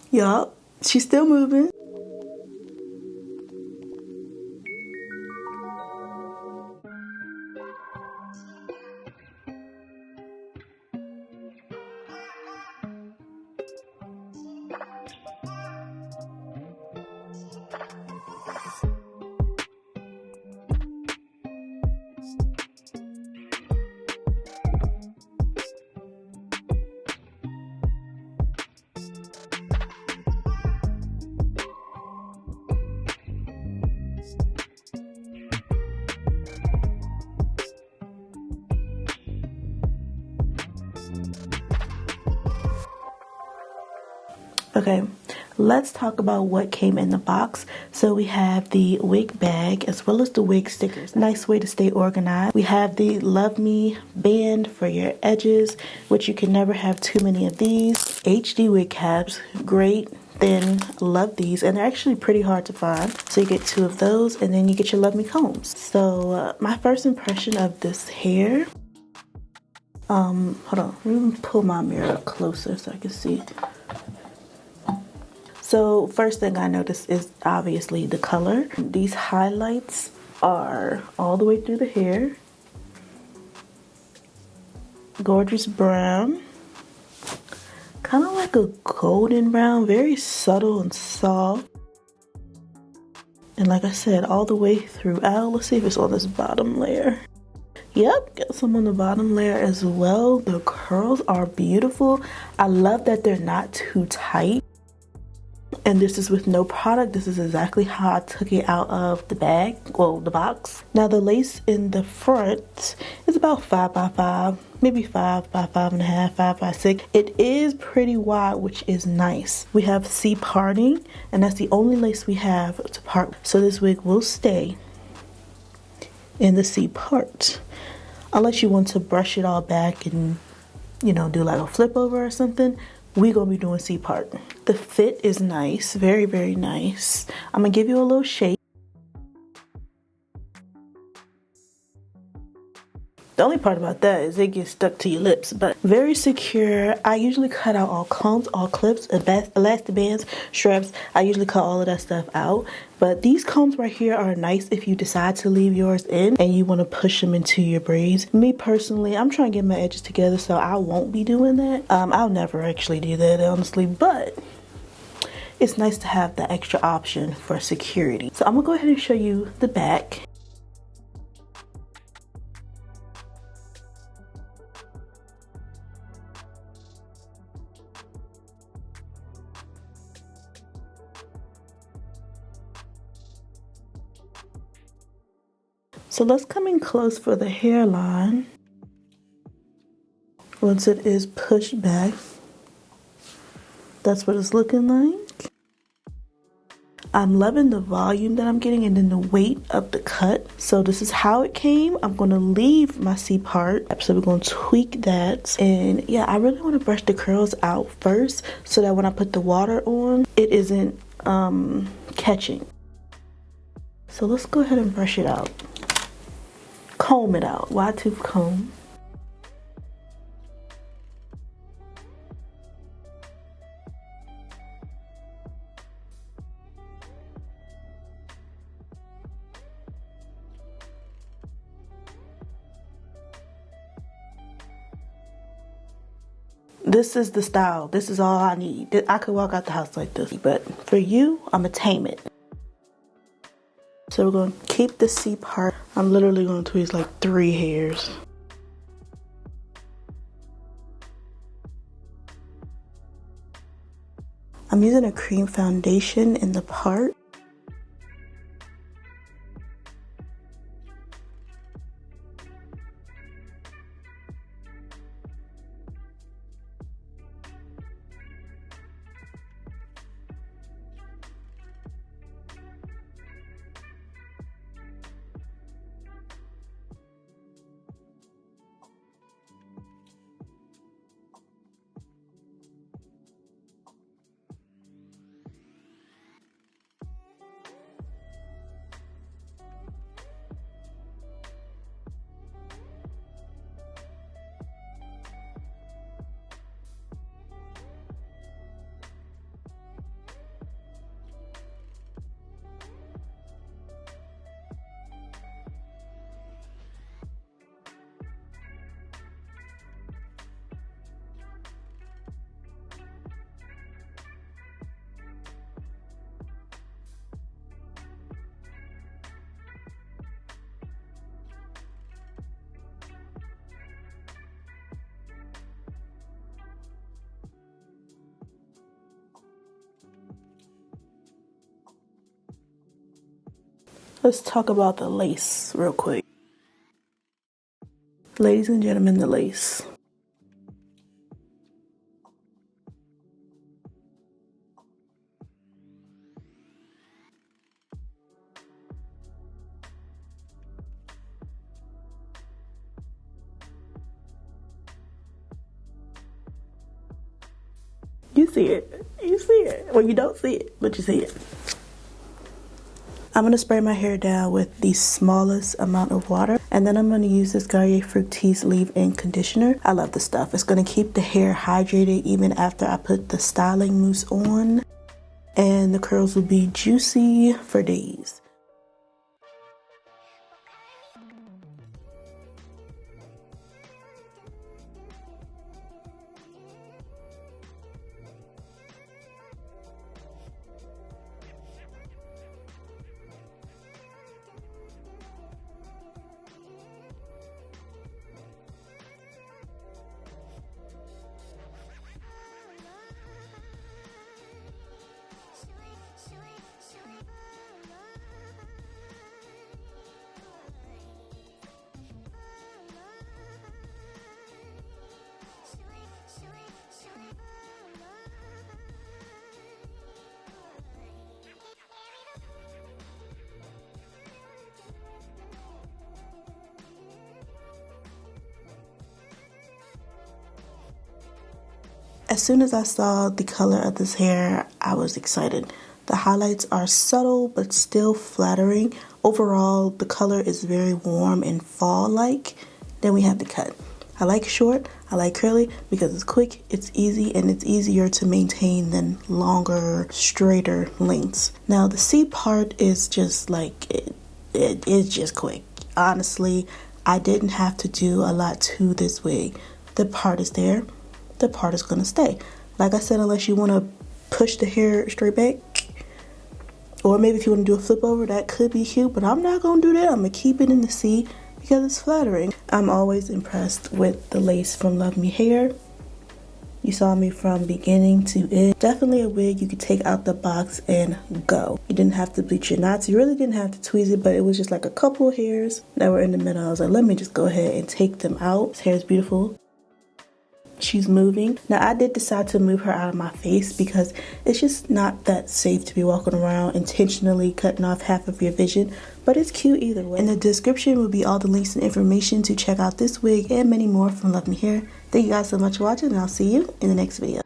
Yup, she's still moving. Okay, let's talk about what came in the box. So we have the wig bag as well as the wig stickers. Nice way to stay organized. We have the Luvme band for your edges, which you can never have too many of these. HD wig caps, great, thin, love these, and they're actually pretty hard to find. So you get 2 of those, and then you get your Luvme combs. So my first impression of this hair, hold on, let me pull my mirror up closer so I can see. So first thing I noticed is obviously the color. These highlights are all the way through the hair. Gorgeous brown. Kind of like a golden brown, very subtle and soft. And like I said, all the way throughout. Let's see if it's on this bottom layer. Yep, got some on the bottom layer as well. The curls are beautiful. I love that they're not too tight. And this is with no product. This is exactly how I took it out of the bag, well, the box. Now the lace in the front is about 5 by 5, maybe 5 by 5.5, 5 by 6. It is pretty wide, which is nice. We have C parting, and that's the only lace we have to part. So this wig will stay in the C part, unless you want to brush it all back and, you know, do like a flip over or something. We're gonna be doing C part. The fit is nice, very, very nice. I'm gonna give you a little shape. The only part about that is it gets stuck to your lips, but very secure. I usually cut out all combs, all clips, elastic bands, straps. I usually cut all of that stuff out. But these combs right here are nice if you decide to leave yours in and you want to push them into your braids. Me personally, I'm trying to get my edges together, so I won't be doing that. I'll never actually do that, honestly, but it's nice to have the extra option for security. So I'm gonna go ahead and show you the back. So let's come in close for the hairline. Once it is pushed back, that's what it's looking like. I'm loving the volume that I'm getting and then the weight of the cut. So this is how it came. I'm going to leave my C part. So we're going to tweak that. And yeah, I really want to brush the curls out first so that when I put the water on, it isn't catching. So let's go ahead and brush it out. Comb it out. Wide tooth comb. This is the style. This is all I need. I could walk out the house like this, but for you, I'm gonna tame it. So we're going to keep the C part. I'm literally going to tweeze like 3 hairs. I'm using a cream foundation in the part. Let's talk about the lace real quick. Ladies and gentlemen, the lace. You see it. You see it. Well, you don't see it, but you see it. I'm going to spray my hair down with the smallest amount of water. And then I'm going to use this Garnier Fructis leave-in conditioner. I love this stuff. It's going to keep the hair hydrated even after I put the styling mousse on. And the curls will be juicy for days. As soon as I saw the color of this hair, I was excited. The highlights are subtle but still flattering. Overall, the color is very warm and fall-like. Then we have the cut. I like short, I like curly because it's quick, it's easy, and it's easier to maintain than longer, straighter lengths. Now the C part is just like, it's just quick. Honestly, I didn't have to do a lot to this wig. The part is there. The part is going to stay. Like I said, unless you want to push the hair straight back, or maybe if you want to do a flip over, that could be cute, but I'm not going to do that. I'm going to keep it in the C because it's flattering. I'm always impressed with the lace from Luvme hair. You saw me from beginning to end. Definitely a wig you could take out the box and go. You didn't have to bleach your knots. You really didn't have to tweeze it, but it was just like a couple of hairs that were in the middle. I was like, let me just go ahead and take them out. This hair is beautiful. She's moving. Now I did decide to move her out of my face because it's just not that safe to be walking around intentionally cutting off half of your vision, but it's cute either way. In the description will be all the links and information to check out this wig and many more from Luvme Hair. Thank you guys so much for watching, and I'll see you in the next video.